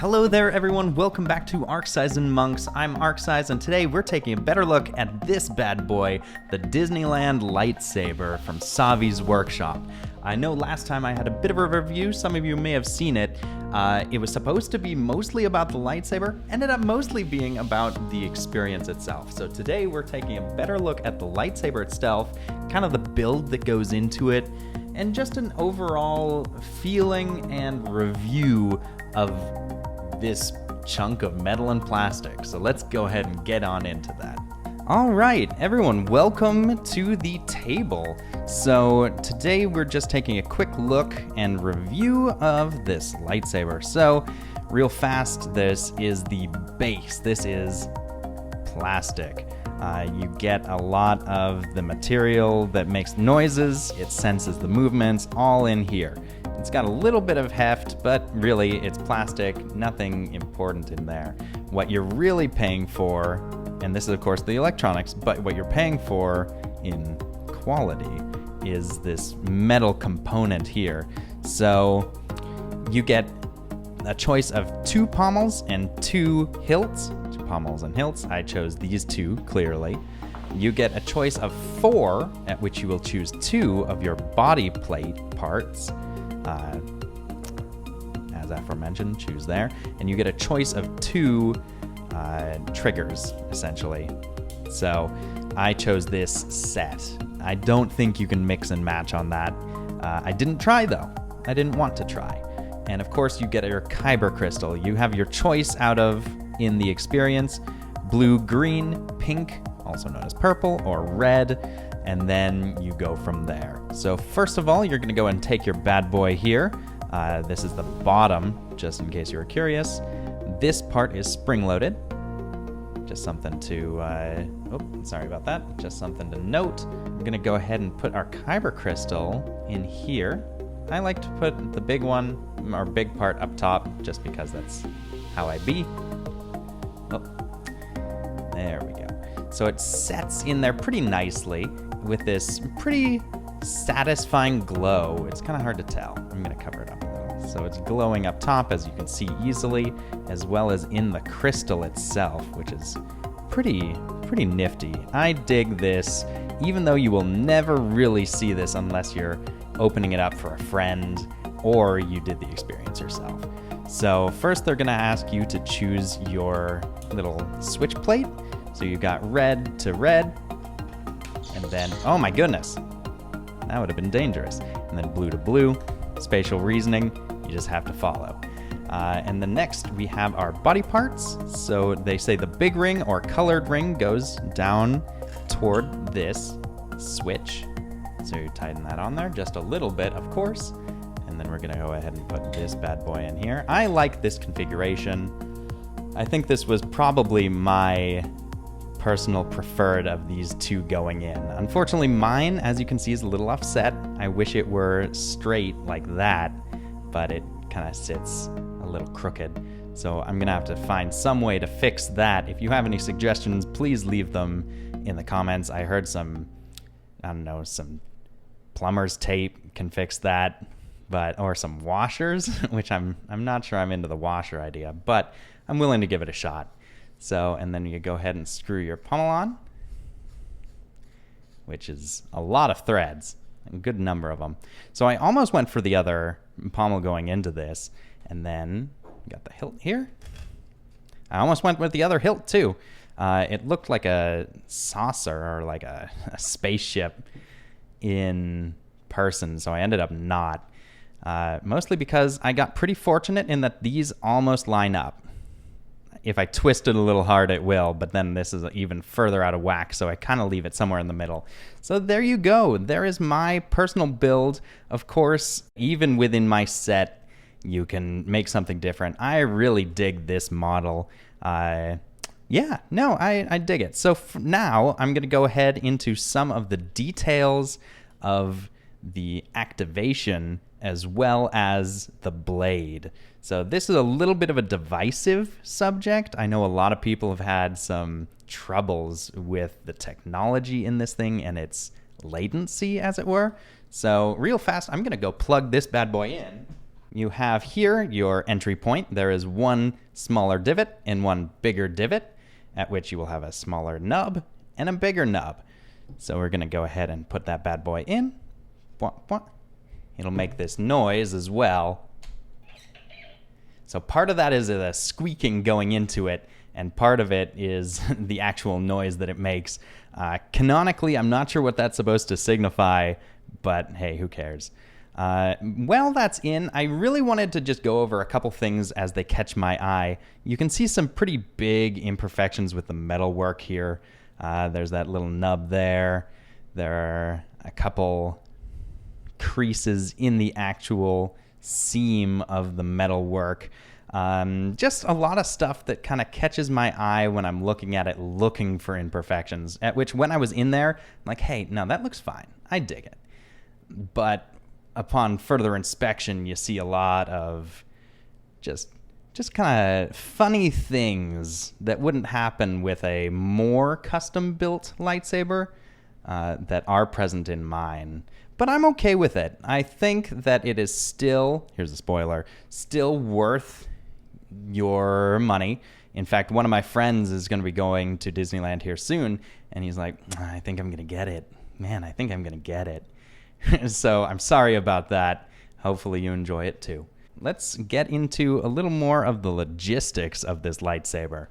Hello there everyone, welcome back to Archscize and Munks. I'm Archscize and today we're taking a better look at this bad boy, the Disneyland Lightsaber from Savi's workshop. I know last time I had a bit of a review, some of you may have seen it. It was supposed to be mostly about the lightsaber, ended up mostly being about the experience itself. So today we're taking a better look at the lightsaber itself, kind of the build that goes into it, and just an overall feeling and review of this chunk of metal and plastic. So let's go ahead and get on into that. All right, everyone, welcome to the table. So today we're just taking a quick look and review of this lightsaber. So real fast, this is the base. This is plastic. You get a lot of the material that makes noises, it senses the movements, all in here. It's got a little bit of heft, but really it's plastic, nothing important in there. What you're really paying for, and this is of course the electronics, but what you're paying for in quality is this metal component here. So you get a choice of 2 pommels and 2 hilts. 2 pommels and hilts. I chose these 2 clearly. You get a choice of 4, at which you will choose 2 of your body plate parts. As aforementioned, choose there. And you get a choice of 2 triggers, essentially. So I chose this set. I don't think you can mix and match on that. I didn't try though. I didn't want to try. And of course you get your kyber crystal. You have your choice out of, in the experience, blue, green, pink, also known as purple, or red, and then you go from there. So first of all, you're gonna go and take your bad boy here. This is the bottom, just in case you were curious. This part is spring-loaded. Just something to, sorry about that. Just something to note. I'm gonna go ahead and put our kyber crystal in here. I like to put the big one, or big part up top, just because that's how I be. Oh, there we go. So it sets in there pretty nicely with this pretty satisfying glow. It's kind of hard to tell. I'm gonna cover it up a little. So it's glowing up top, as you can see easily, as well as in the crystal itself, which is pretty nifty. I dig this, even though you will never really see this unless you're opening it up for a friend or you did the experience yourself. So first they're gonna ask you to choose your little switch plate. So you got red to red, and then, oh my goodness, that would have been dangerous. And then blue to blue, spatial reasoning, you just have to follow. And then next we have our body parts. So they say the big ring or colored ring goes down toward this switch. So you tighten that on there just a little bit, of course. And then we're gonna go ahead and put this bad boy in here. I like this configuration. I think this was probably my personal preferred of these 2 going in. Unfortunately, mine, as you can see, is a little offset. I wish it were straight like that, but it kind of sits a little crooked. So I'm gonna have to find some way to fix that. If you have any suggestions, please leave them in the comments. I heard some, I don't know, some plumber's tape can fix that, or some washers, which I'm not sure I'm into the washer idea, but I'm willing to give it a shot. So, and then you go ahead and screw your pommel on, which is a lot of threads, a good number of them. So I almost went for the other pommel going into this, and then got the hilt here. I almost went with the other hilt too. It looked like a saucer or like a spaceship in person, so I ended up not. Mostly because I got pretty fortunate in that these almost line up. If I twist it a little hard, it will, but then this is even further out of whack, so I kind of leave it somewhere in the middle. So there you go. There is my personal build. Of course, even within my set, you can make something different. I really dig this model. I dig it. So now I'm going to go ahead into some of the details of the activation as well as the blade. So this is a little bit of a divisive subject. I know a lot of people have had some troubles with the technology in this thing and its latency, as it were. So real fast, I'm gonna go plug this bad boy in You have here your entry point. There is one smaller divot and one bigger divot, at which you will have a smaller nub and a bigger nub. So we're going to go ahead and put that bad boy in. It'll make this noise as well. So part of that is the squeaking going into it, and part of it is the actual noise that it makes. Canonically, I'm not sure what that's supposed to signify, but hey, who cares? Well, that's in. I really wanted to just go over a couple things as they catch my eye. You can see some pretty big imperfections with the metal work here. There's that little nub there. There are a couple creases in the actual seam of the metal work. Just a lot of stuff that kind of catches my eye when I'm looking at it, looking for imperfections, at which when I was in there, I'm like, hey, no, that looks fine. I dig it. But upon further inspection, you see a lot of just kind of funny things that wouldn't happen with a more custom-built lightsaber that are present in mine. But I'm okay with it. I think that it is still, here's a spoiler, still worth your money. In fact, one of my friends is going to be going to Disneyland here soon, and he's like, I think I'm going to get it. Man, I think I'm going to get it. So I'm sorry about that. Hopefully you enjoy it too. Let's get into a little more of the logistics of this lightsaber.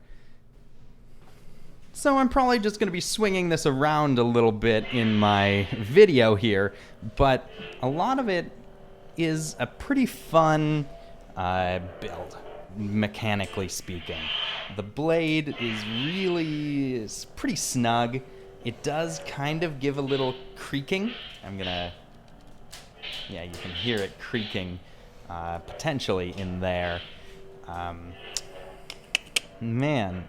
So I'm probably just going to be swinging this around a little bit in my video here, but a lot of it is a pretty fun build, mechanically speaking. The blade is pretty snug. It does kind of give a little creaking. Yeah, you can hear it creaking potentially in there. Man,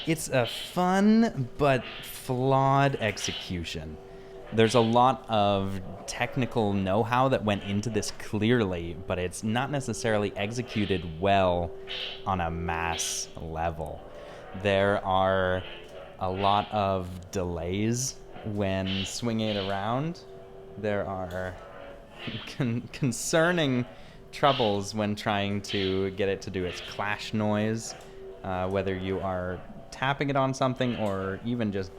it's a fun but flawed execution. There's a lot of technical know-how that went into this clearly, but it's not necessarily executed well on a mass level. There are a lot of delays when swinging it around. There are concerning troubles when trying to get it to do its clash noise, whether you are tapping it on something or even just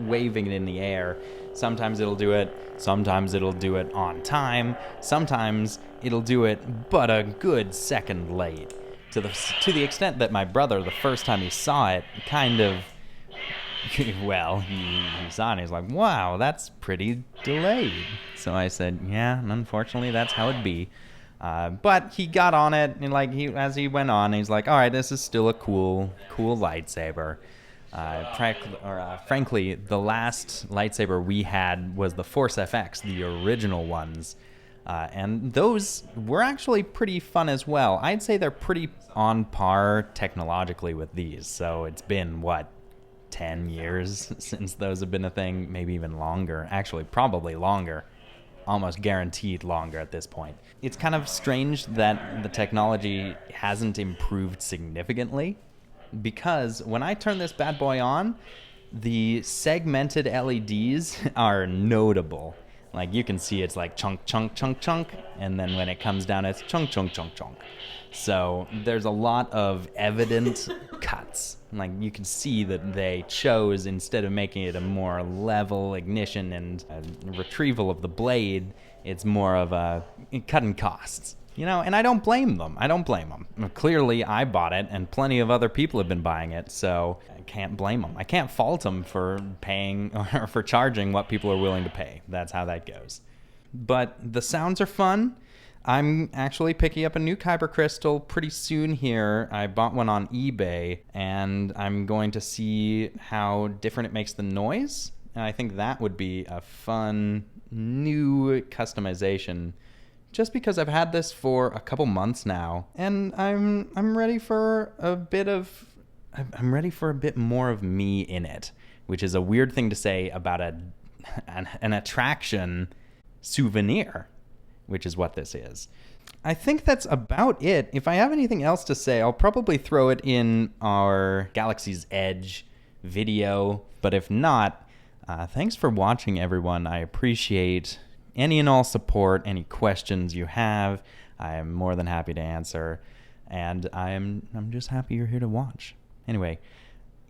waving it in the air. Sometimes it'll do it, sometimes it'll do it on time, sometimes it'll do it but a good second late. To the extent that my brother, the first time he saw it, kind of, well, he saw it and he's like, wow, that's pretty delayed. So I said, yeah, unfortunately that's how it be. But he got on it, and as he went on, he's like, all right, this is still a cool lightsaber. Frankly, the last lightsaber we had was the Force FX, the original ones. And those were actually pretty fun as well. I'd say they're pretty on par technologically with these. So it's been, 10 years since those have been a thing? Maybe even longer. Actually, probably longer. Almost guaranteed longer at this point. It's kind of strange that the technology hasn't improved significantly, because when I turn this bad boy on, the segmented LEDs are notable. Like, you can see it's like chunk, chunk, chunk, chunk, and then when it comes down, it's chunk, chunk, chunk, chunk. So there's a lot of evident cuts. Like, you can see that they chose, instead of making it a more level ignition and a retrieval of the blade, it's more of a cutting costs. And I don't blame them. Clearly, I bought it, and plenty of other people have been buying it, so I can't blame them. I can't fault them for paying or for charging what people are willing to pay. That's how that goes. But the sounds are fun. I'm actually picking up a new Kyber crystal pretty soon here. I bought one on eBay, and I'm going to see how different it makes the noise. And I think that would be a fun new customization, just because I've had this for a couple months now, and I'm ready for a bit more of me in it, which is a weird thing to say about an attraction souvenir, which is what this is. I think that's about it. If I have anything else to say, I'll probably throw it in our Galaxy's Edge video, but if not, thanks for watching, everyone. I appreciate any and all support, any questions you have. I am more than happy to answer, and I'm just happy you're here to watch. Anyway,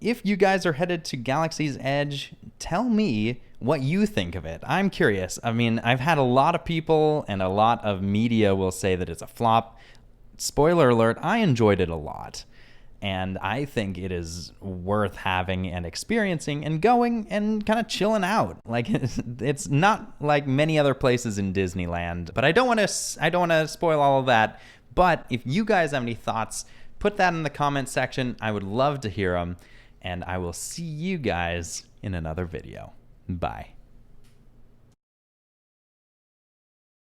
if you guys are headed to Galaxy's Edge, tell me what you think of it. I'm curious. I mean, I've had a lot of people and a lot of media will say that it's a flop. Spoiler alert, I enjoyed it a lot. And I think it is worth having and experiencing and going and kind of chilling out. Like, it's not like many other places in Disneyland. But I don't want to spoil all of that. But if you guys have any thoughts, put that in the comment section. I would love to hear them. And I will see you guys in another video. Bye.